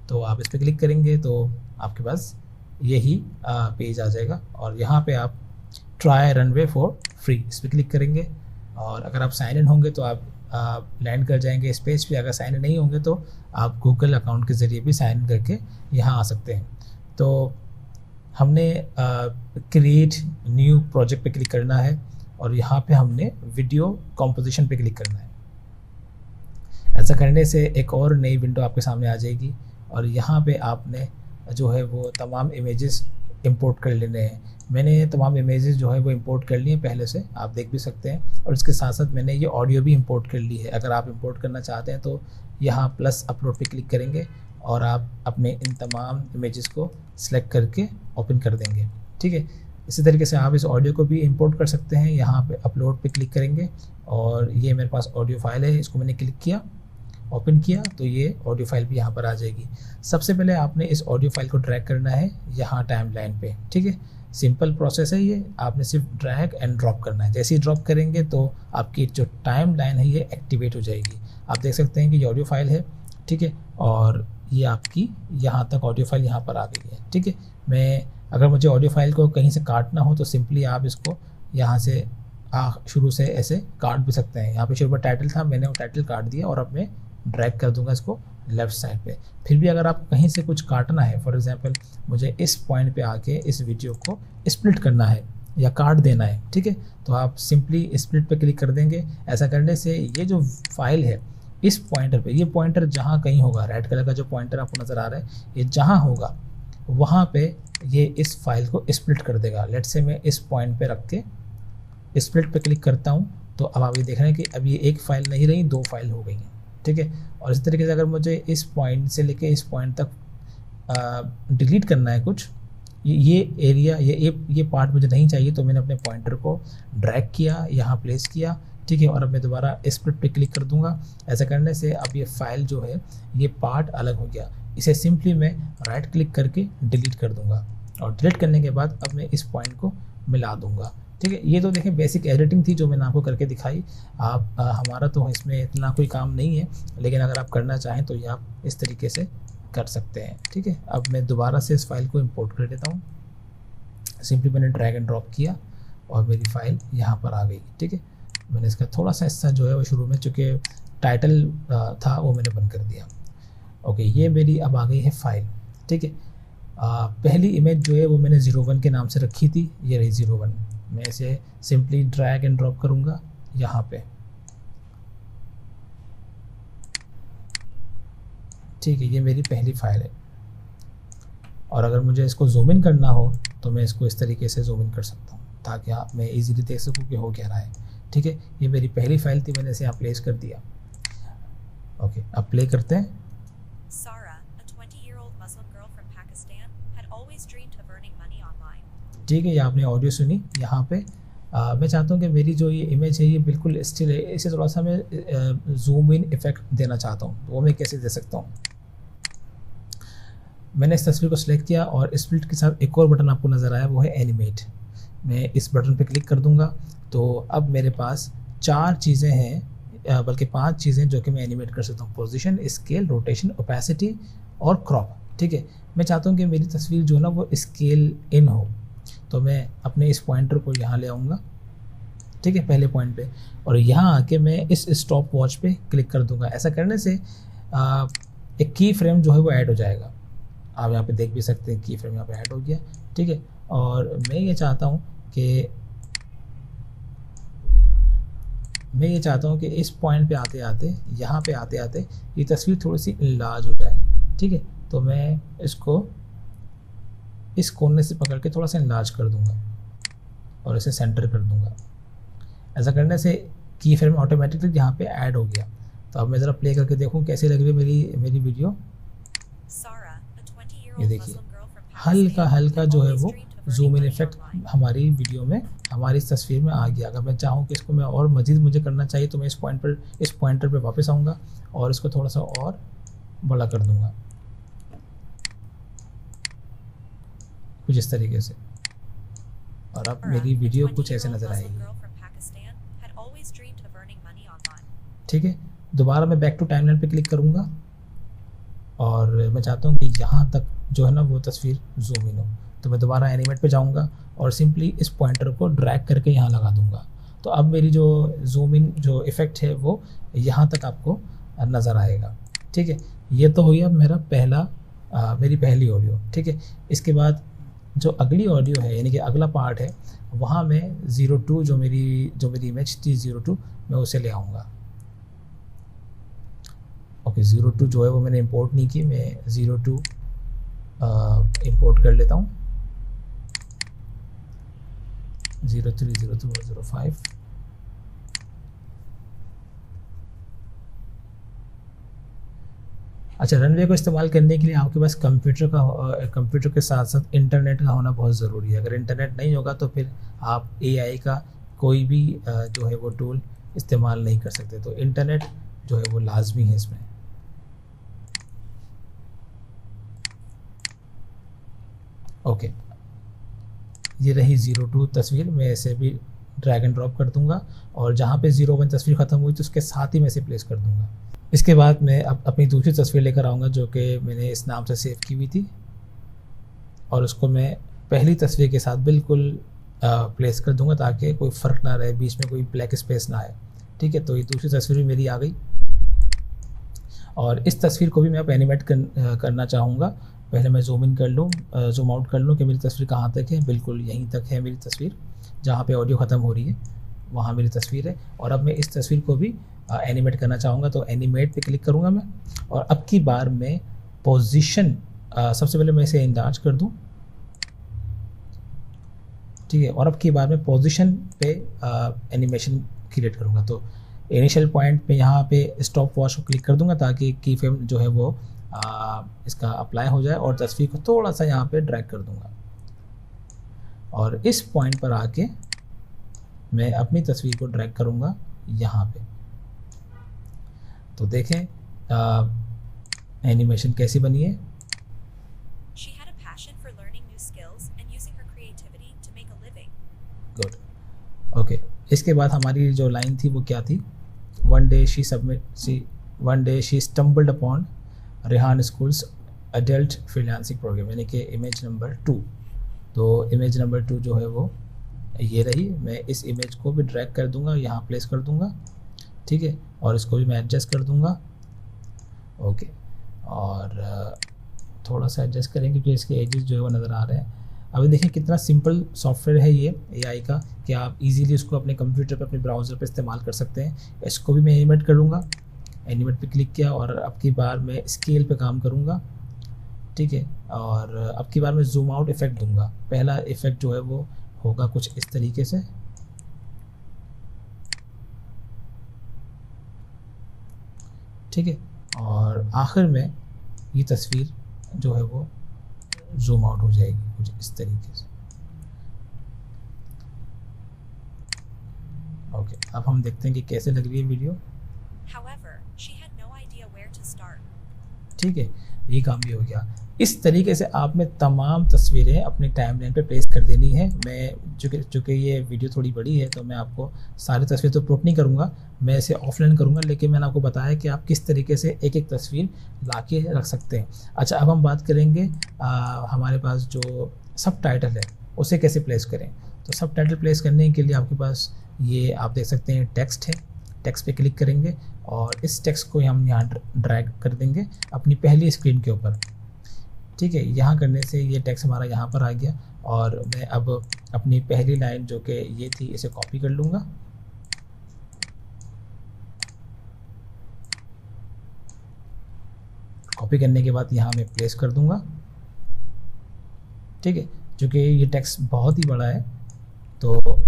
तो आप इस पर क्लिक करेंगे तो आपके पास यही पेज आ जाएगा और यहाँ पे आप ट्राई रनवे फॉर फ्री इस पर क्लिक करेंगे। और अगर आप साइन इन होंगे तो आप लैंड कर जाएंगे इस पेज पे। अगर साइन इन नहीं होंगे तो आप गूगल अकाउंट के ज़रिए भी साइन इन करके यहाँ आ सकते हैं। तो हमने क्रिएट न्यू प्रोजेक्ट पे क्लिक करना है और यहाँ पे हमने वीडियो कंपोजिशन पे क्लिक करना है। ऐसा करने से एक और नई विंडो आपके सामने आ जाएगी और यहाँ पे आपने जो है वो तमाम इमेजेस इंपोर्ट कर लेने हैं। मैंने तमाम इमेजेस जो है वो इंपोर्ट कर लिए हैं पहले से, आप देख भी सकते हैं, और इसके साथ साथ मैंने ये ऑडियो भी इंपोर्ट कर ली है। अगर आप इंपोर्ट करना चाहते हैं तो यहाँ प्लस अपलोड पे क्लिक करेंगे और आप अपने इन तमाम इमेजेस को सिलेक्ट करके ओपन कर देंगे, ठीक है। इसी तरीके से आप इस ऑडियो को भी इंपोर्ट कर सकते हैं। यहाँ पे अपलोड पे क्लिक करेंगे और ये मेरे पास ऑडियो फाइल है, इसको मैंने क्लिक किया, ओपन किया तो ये ऑडियो फाइल भी यहाँ पर आ जाएगी। सबसे पहले आपने इस ऑडियो फाइल को ड्रैग करना है यहाँ टाइमलाइन पे, ठीक है। सिंपल प्रोसेस है ये, आपने सिर्फ ड्रैग एंड ड्रॉप करना है। जैसे ही ड्रॉप करेंगे तो आपकी जो टाइमलाइन है ये एक्टिवेट हो जाएगी। आप देख सकते हैं कि ये ऑडियो फाइल है, ठीक है, और ये आपकी यहाँ तक ऑडियो फाइल यहाँ पर आ गई है। ठीक है, मैं अगर मुझे ऑडियो फाइल को कहीं से काटना हो तो सिंपली आप इसको यहाँ से शुरू से ऐसे काट भी सकते हैं। यहाँ पे शुरू में टाइटल था, मैंने वो टाइटल काट दिया और अब मैं ड्रैग कर दूंगा इसको लेफ़्ट साइड पे। फिर भी अगर आपको कहीं से कुछ काटना है, फॉर एग्जांपल मुझे इस पॉइंट पे आके इस वीडियो को स्प्लिट करना है या काट देना है, ठीक है, तो आप सिंपली स्प्लिट पे क्लिक कर देंगे। ऐसा करने से ये जो फाइल है इस पॉइंटर पे, ये पॉइंटर जहाँ कहीं होगा, रेड कलर का जो पॉइंटर आपको नज़र आ रहा है, ये जहाँ होगा वहाँ पे ये इस फाइल को स्प्लिट कर देगा। लेट से मैं इस पॉइंट पे रख के स्प्लिट पे क्लिक करता हूँ तो अब आप ये देख रहे हैं कि अब ये एक फ़ाइल नहीं रही, 2 फाइल हो गई हैं। ठीक है, और इस तरीके से अगर मुझे इस पॉइंट से लेके इस पॉइंट तक डिलीट करना है कुछ, ये एरिया, ये पार्ट मुझे नहीं चाहिए, तो मैंने अपने पॉइंटर को ड्रैग किया, यहाँ प्लेस किया। ठीक है, और अब मैं दोबारा स्प्लिट पे क्लिक कर दूंगा। ऐसा करने से अब ये फाइल जो है ये पार्ट अलग हो गया। इसे सिंपली मैं राइट क्लिक करके डिलीट कर दूंगा और डिलीट करने के बाद अब मैं इस पॉइंट को मिला दूंगा। ठीक है, ये तो देखें बेसिक एडिटिंग थी जो मैंने आपको करके दिखाई। आप हमारा तो इसमें इतना कोई काम नहीं है, लेकिन अगर आप करना चाहें तो ये आप इस तरीके से कर सकते हैं। ठीक है, अब मैं दोबारा से इस फाइल को इंपोर्ट कर देता हूँ। सिंपली मैंने ड्रैग एंड ड्रॉप किया और मेरी फाइल यहाँ पर आ गई। ठीक है, मैंने इसका थोड़ा सा हिस्सा जो है वो शुरू में, चूँकि टाइटल था वो मैंने बंद कर दिया। ओके, ये मेरी अब आ गई है फाइल। ठीक है, पहली इमेज जो है वो मैंने 01 के नाम से रखी थी, ये रही 01। मैं इसे सिंपली ड्रैग एंड ड्रॉप करूँगा यहाँ पे। ठीक है, ये मेरी पहली फाइल है और अगर मुझे इसको जूम इन करना हो तो मैं इसको इस तरीके से जूम इन कर सकता हूँ ताकि आप मैं इजीली देख सकूँ कि हो क्या रहा है। ठीक है, ये मेरी पहली फाइल थी, मैंने इसे यहाँ प्लेस कर दिया। ओके, अब प्ले करते हैं। ठीक है, ये आपने ऑडियो सुनी। यहाँ पे मैं चाहता हूँ कि मेरी जो ये इमेज है ये बिल्कुल स्टिल है, इसे थोड़ा सा मैं जूम इन इफेक्ट देना चाहता हूँ, तो वो मैं कैसे दे सकता हूँ। मैंने इस तस्वीर को सिलेक्ट किया और स्प्लिट के साथ एक और बटन आपको नज़र आया, वो है एनिमेट। मैं इस बटन पे क्लिक कर दूंगा तो अब मेरे पास 4 चीज़ें हैं, बल्कि 5 चीज़ें जो कि मैं एनिमेट कर सकता हूँ। पोजीशन, स्केल, रोटेशन, ओपेसिटी और क्रॉप। ठीक है, मैं चाहता हूँ कि मेरी तस्वीर जो ना वो स्केल इन हो, तो मैं अपने इस पॉइंटर को यहाँ ले आऊँगा। ठीक है, पहले पॉइंट पे, और यहाँ आके मैं इस स्टॉप वॉच पे क्लिक कर दूंगा। ऐसा करने से एक की फ्रेम जो है वो ऐड हो जाएगा। आप यहाँ पे देख भी सकते हैं की फ्रेम यहाँ पे ऐड हो गया। ठीक है, और मैं ये चाहता हूँ कि इस पॉइंट पे आते आते, यहाँ पे आते आते ये तस्वीर थोड़ी सी इनलार्ज हो जाए। ठीक है, तो मैं इसको इस कोने से पकड़ के थोड़ा सा इनलार्ज कर दूंगा और इसे सेंटर कर दूंगा। ऐसा करने से की फ्रेम ऑटोमेटिकली यहाँ पे ऐड हो गया। तो अब मैं ज़रा प्ले करके देखूँ कैसे लग रही है मेरी वीडियो। ये देखिए, हल्का हल्का जो है वो जूम इन इफेक्ट हमारी वीडियो में, हमारी इस तस्वीर में आ गया। अगर मैं चाहूँ कि इसको मैं और मज़ीद मुझे करना चाहिए तो मैं इस पॉइंटर पे वापस आऊँगा और इसको थोड़ा सा और बड़ा कर दूँगा, कुछ इस तरीके से, और अब मेरी वीडियो कुछ ऐसे नज़र आएगी। ठीक है, दोबारा मैं बैक टू टाइमलाइन पे क्लिक करूँगा और मैं चाहता हूँ कि यहाँ तक जो है ना वो तस्वीर जूम इन हो, तो मैं दोबारा एनिमेट पे जाऊँगा और सिंपली इस पॉइंटर को ड्रैग करके यहाँ लगा दूँगा। तो अब मेरी जो जूम इन जो इफ़ेक्ट है वो यहाँ तक आपको नज़र आएगा। ठीक है, ये तो हुई अब मेरी पहली ऑडियो। ठीक है, इसके बाद जो अगली ऑडियो है, यानी कि अगला पार्ट है, वहाँ मैं 02 जो मेरी इमेज थी 02, मैं उसे ले आऊँगा। ओके, 02 जो है वो मैंने इंपोर्ट नहीं की, मैं 02 इंपोर्ट कर लेता हूँ। 03, 02 और 05। अच्छा, रनवे को इस्तेमाल करने के लिए आपके पास कंप्यूटर के साथ साथ इंटरनेट का होना बहुत ज़रूरी है। अगर इंटरनेट नहीं होगा तो फिर आप एआई का कोई भी जो है वो टूल इस्तेमाल नहीं कर सकते। तो इंटरनेट जो है वो लाजमी है इसमें। ओके, ये रही 02 तस्वीर। मैं इसे भी ड्रैग एंड ड्रॉप कर दूंगा और जहाँ पे 01 तस्वीर ख़त्म हुई तो उसके साथ ही मैं इसे प्लेस कर दूंगा। इसके बाद मैं अब अपनी दूसरी तस्वीर लेकर आऊँगा जो कि मैंने इस नाम से सेव की हुई थी, और उसको मैं पहली तस्वीर के साथ बिल्कुल प्लेस कर दूंगा ताकि कोई फ़र्क ना रहे, बीच में कोई ब्लैक स्पेस ना आए। ठीक है, तो ये दूसरी तस्वीर भी मेरी आ गई, और इस तस्वीर को भी मैं अब एनिमेट करना चाहूँगा। पहले मैं जूम इन कर लूँ, जूम आउट कर लूँ कि मेरी तस्वीर कहाँ तक है। बिल्कुल यहीं तक है मेरी तस्वीर, जहाँ पे ऑडियो ख़त्म हो रही है वहाँ मेरी तस्वीर है। और अब मैं इस तस्वीर को भी एनिमेट करना चाहूँगा, तो एनिमेट पे क्लिक करूँगा मैं, और अब की बार मैं पोजीशन सबसे पहले मैं इसे इंलार्ज कर दूँ। ठीक है, और अब की बार मैं पोजीशन पे एनिमेशन क्रिएट करूँगा। तो इनिशियल पॉइंट पे यहाँ पे स्टॉप वॉच को क्लिक कर दूंगा ताकि की फ्रेम जो है वो इसका अप्लाई हो जाए, और तस्वीर को थोड़ा सा यहाँ पे ड्रैग कर दूंगा, और इस पॉइंट पर आके मैं अपनी तस्वीर को ड्रैग करूँगा यहाँ पे। तो देखें एनिमेशन कैसी बनी है। Good, okay. इसके बाद हमारी जो लाइन थी वो क्या थी, one day she stumbled upon Rehan school's adult freelancing programme, यानी कि इमेज नंबर 2। तो इमेज नंबर 2 जो है वो ये रही। मैं इस इमेज को भी ड्रैग कर दूंगा, यहाँ प्लेस कर दूंगा। ठीक है, और इसको भी मैं एडजस्ट कर दूंगा। ओके, और थोड़ा सा एडजस्ट करेंगे क्योंकि इसके एजेस जो है वो नज़र आ रहे हैं। अभी देखिए कितना सिंपल सॉफ्टवेयर है ये एआई का, कि आप इजीली उसको अपने कंप्यूटर पे, अपने ब्राउज़र पे इस्तेमाल कर सकते हैं। इसको भी मैं एनिमेट करूँगा, एनिमेट पे क्लिक किया, और अब की बार मैं स्केल पे काम करूँगा। ठीक है, और अब की बार मैं जूम आउट इफेक्ट दूंगा। पहला इफेक्ट जो है वो होगा कुछ इस तरीके से। ठीक है, और आखिर में ये तस्वीर जो है वो जूम आउट हो जाएगी कुछ इस तरीके से। ओके, अब हम देखते हैं कि कैसे लग रही है वीडियो। ठीक है, ये काम भी हो गया। इस तरीके से आपने तमाम तस्वीरें अपनी टाइमलाइन पे प्लेस कर देनी है। मैं चूँकि ये वीडियो थोड़ी बड़ी है तो मैं आपको सारी तस्वीर तो पुट नहीं करूँगा, मैं इसे ऑफलाइन करूँगा, लेकिन मैंने आपको बताया कि आप किस तरीके से एक एक तस्वीर ला के रख सकते हैं। अच्छा, अब हम बात करेंगे हमारे पास जो सब टाइटल है उसे कैसे प्लेस करें। तो सब टाइटल प्लेस करने के लिए आपके पास ये आप देख सकते हैं टेक्स्ट है, टेक्स्ट पे क्लिक करेंगे और इस टेक्स्ट को हम यहाँ ड्रैग कर देंगे अपनी पहली स्क्रीन के ऊपर। ठीक है, यहाँ करने से ये टेक्स्ट हमारा यहाँ पर आ गया, और मैं अब अपनी पहली लाइन जो कि ये थी इसे कॉपी कर लूँगा। कॉपी करने के बाद यहाँ मैं प्लेस कर दूँगा। ठीक है, चूँकि ये टेक्स्ट बहुत ही बड़ा है तो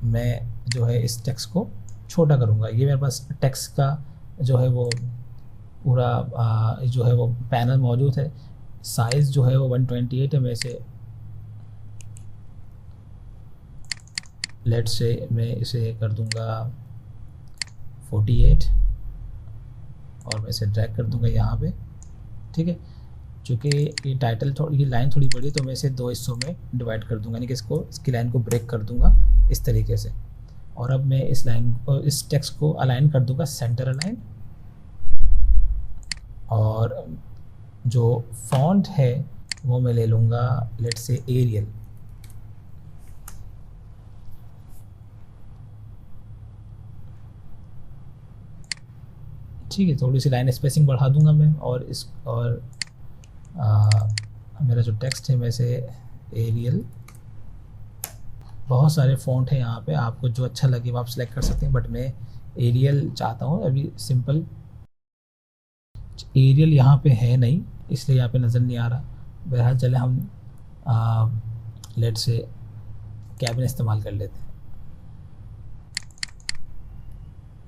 मैं जो है इस टेक्स्ट को छोटा करूँगा। ये मेरे पास टेक्स्ट का जो है वो पूरा जो है वो पैनल मौजूद है। साइज़ जो है वो 128 है। मैं इसे लेट्स से मैं इसे कर दूँगा 48 और मैं इसे ड्रैग कर दूँगा यहाँ पे। ठीक है, चूँकि ये टाइटल ये लाइन थोड़ी बड़ी है तो मैं इसे दो हिस्सों में डिवाइड कर दूँगा, यानी कि इसकी लाइन को ब्रेक कर दूँगा इस तरीके से। और अब मैं इस लाइन को, इस टेक्स्ट को अलाइन कर दूँगा सेंटर अलाइन, और जो फॉन्ट है वो मैं ले लूँगा लेट्स से एरियल। ठीक है, थोड़ी सी लाइन स्पेसिंग बढ़ा दूंगा मैं, और मेरा जो टेक्स्ट है मैं इसे एरियल, बहुत सारे फ़ॉन्ट हैं यहाँ पे, आपको जो अच्छा लगे वो आप सिलेक्ट कर सकते हैं, बट मैं एरियल चाहता हूँ अभी सिंपल। एरियल यहाँ पे है नहीं इसलिए यहाँ पे नज़र नहीं आ रहा। बहरहाल चले हम लेट से कैबिन इस्तेमाल कर लेते हैं।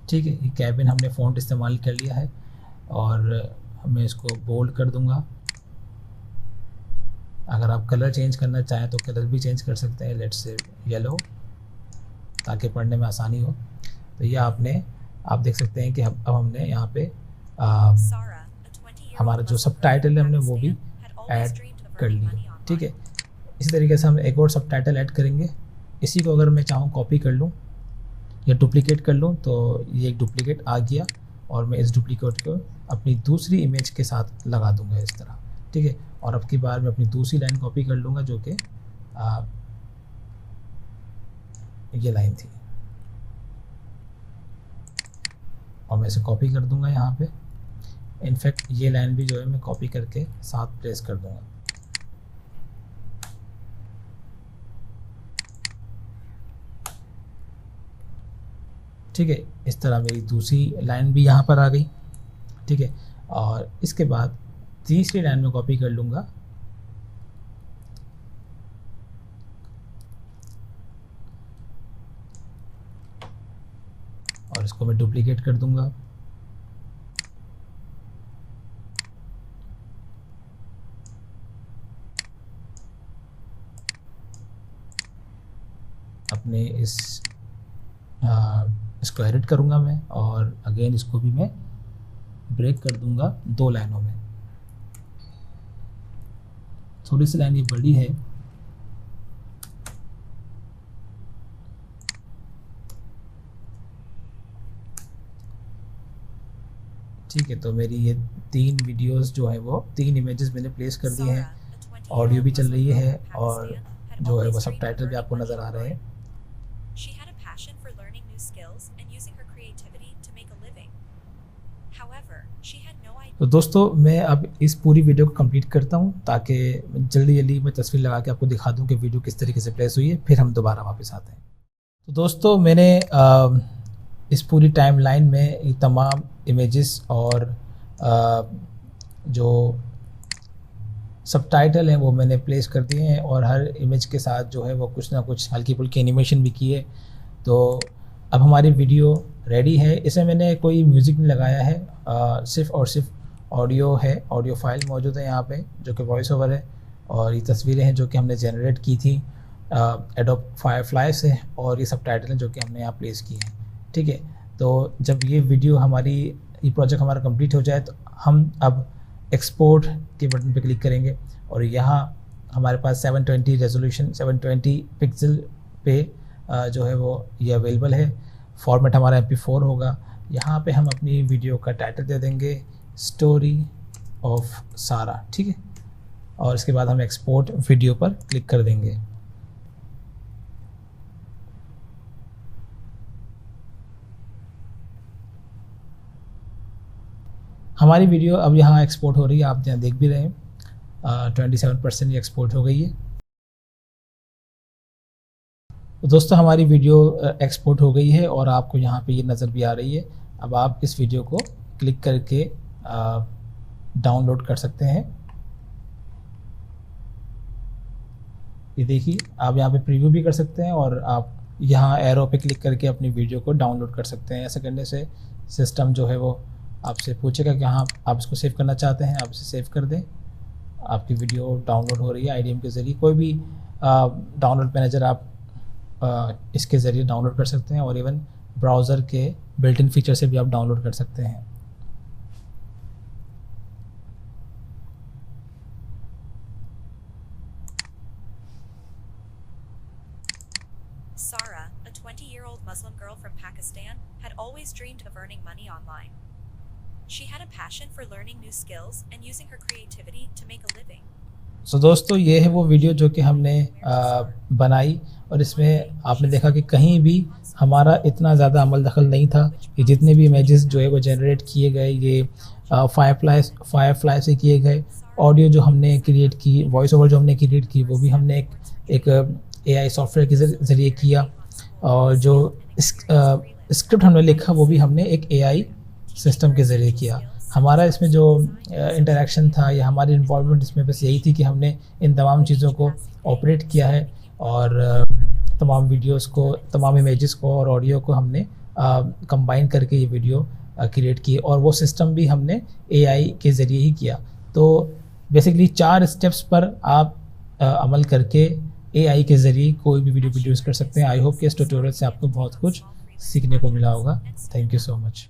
ठीक है, ये कैबिन हमने फ़ॉन्ट इस्तेमाल कर लिया है, और मैं इसको बोल्ड कर दूंगा। अगर आप कलर चेंज करना चाहें तो कलर भी चेंज कर सकते हैं, लेट्स से येलो, ताकि पढ़ने में आसानी हो। तो ये आप देख सकते हैं कि अब हमने यहाँ पे हमारा जो सब टाइटल है हमने वो भी ऐड कर लिया। ठीक है, इसी तरीके से हम एक और सब टाइटल ऐड करेंगे। इसी को अगर मैं चाहूँ कॉपी कर लूँ या डुप्लीकेट कर लूँ तो ये एक डुप्लीकेट आ गया, और मैं इस डुप्लीकेट को अपनी दूसरी इमेज के साथ लगा दूंगा इस तरह, ठीक है। और अब की बार मैं अपनी दूसरी लाइन कॉपी कर लूँगा जो कि ये लाइन थी, और मैं इसे कॉपी कर दूंगा यहाँ पे। इनफैक्ट ये लाइन भी जो है मैं कॉपी करके साथ प्लेस कर दूंगा। ठीक है, इस तरह मेरी दूसरी लाइन भी यहाँ पर आ गई, ठीक है। और इसके बाद तीसरी लाइन में कॉपी कर लूँगा, और इसको मैं डुप्लीकेट कर दूंगा। अपने इसको एडिट करूंगा मैं, और अगेन इसको भी मैं ब्रेक कर दूंगा 2 लाइनों में। थोड़ी सी लाइन ये बड़ी है, ठीक है। तो मेरी ये 3 वीडियोस जो है वो 3 इमेजेस मैंने प्लेस कर दी हैं, ऑडियो भी चल रही है और जो है वो सबटाइटल भी आपको नज़र आ रहे हैं। तो दोस्तों मैं अब इस पूरी वीडियो को कंप्लीट करता हूँ ताकि जल्दी जल्दी मैं तस्वीर लगा के आपको दिखा दूँ कि वीडियो किस तरीके से प्लेस हुई है, फिर हम दोबारा वापस आते हैं। तो दोस्तों मैंने इस पूरी टाइमलाइन में ये तमाम इमेजेस और जो सबटाइटल हैं वो मैंने प्लेस कर दिए हैं, और हर इमेज के साथ जो है वो कुछ ना कुछ हल्की फुल्की एनिमेशन भी की है। तो अब हमारी वीडियो रेडी है। इसमें मैंने कोई म्यूज़िक नहीं लगाया है, सिर्फ़ और सिर्फ ऑडियो है, ऑडियो फाइल मौजूद है यहाँ पे जो कि वॉइस ओवर है, और ये तस्वीरें हैं जो कि हमने जनरेट की थी एडोब फायरफ्लाई से, और ये सबटाइटल हैं जो कि हमने यहाँ प्लेस किए हैं, ठीक है। तो जब ये वीडियो हमारी, ये प्रोजेक्ट हमारा कंप्लीट हो जाए तो हम अब एक्सपोर्ट के बटन पे क्लिक करेंगे, और यहाँ हमारे पास 720 रेजोल्यूशन 720 पिक्सल पे जो है वो ये अवेलेबल है। फॉर्मेट हमारा MP4 होगा। यहाँ पे हम अपनी वीडियो का टाइटल दे देंगे स्टोरी ऑफ सारा, ठीक है। और इसके बाद हम एक्सपोर्ट वीडियो पर क्लिक कर देंगे। हमारी वीडियो अब यहाँ एक्सपोर्ट हो रही है, आप यहाँ देख भी रहे हैं 27% ये एक्सपोर्ट हो गई है। तो दोस्तों हमारी वीडियो एक्सपोर्ट हो गई है और आपको यहाँ पे ये नज़र भी आ रही है। अब आप इस वीडियो को क्लिक करके डाउनलोड कर सकते हैं। ये देखिए, आप यहाँ पे प्रीव्यू भी कर सकते हैं, और आप यहाँ एरो पे क्लिक करके अपनी वीडियो को डाउनलोड कर सकते हैं। ऐसा करने से सिस्टम जो है वो आपसे पूछेगा कि हाँ आप इसको सेव करना चाहते हैं, आप इसे सेव कर दें। आपकी वीडियो डाउनलोड हो रही है IDM के ज़रिए। कोई भी डाउनलोड मैनेजर आप इसके ज़रिए डाउनलोड कर सकते हैं, और इवन ब्राउज़र के बिल्ट इन फीचर से भी आप डाउनलोड कर सकते हैं। Sara, a 20-year-old Muslim girl from Pakistan, had always dreamed of earning money online. She had a passion for learning new skills and using her creativity to make a living. सो दोस्तों ये है वो video जो कि हमने बनाई, और इसमें आपने देखा कि कहीं भी हमारा इतना ज़्यादा अमल दखल नहीं था। कि जितने भी इमेजेस जो है वो जनरेट किए गए, ये फायरफ्लाई से किए गए। ऑडियो जो हमने क्रिएट की, वॉइस ओवर जो हमने क्रिएट की, वो भी हमने एक AI सॉफ्टवेयर के ज़रिए किया, और जो स्क्रिप्ट हमने लिखा वो भी हमने एक AI सिस्टम के ज़रिए किया। हमारा इसमें जो इंटरेक्शन था या हमारी इन्वॉल्वमेंट इसमें बस यही थी कि हमने इन तमाम चीज़ों को ऑपरेट किया है, और तमाम वीडियोस को, तमाम इमेजेस को और ऑडियो को हमने कंबाइन करके ये वीडियो क्रिएट की, और वो सिस्टम भी हमने AI के ज़रिए ही किया। तो बेसिकली 4 स्टेप्स पर आप अमल करके AI के ज़रिए कोई भी वीडियो प्रोड्यूस कर सकते हैं। आई होप कि इस ट्यूटोरियल से आपको बहुत कुछ सीखने को मिला होगा। Thank you so much.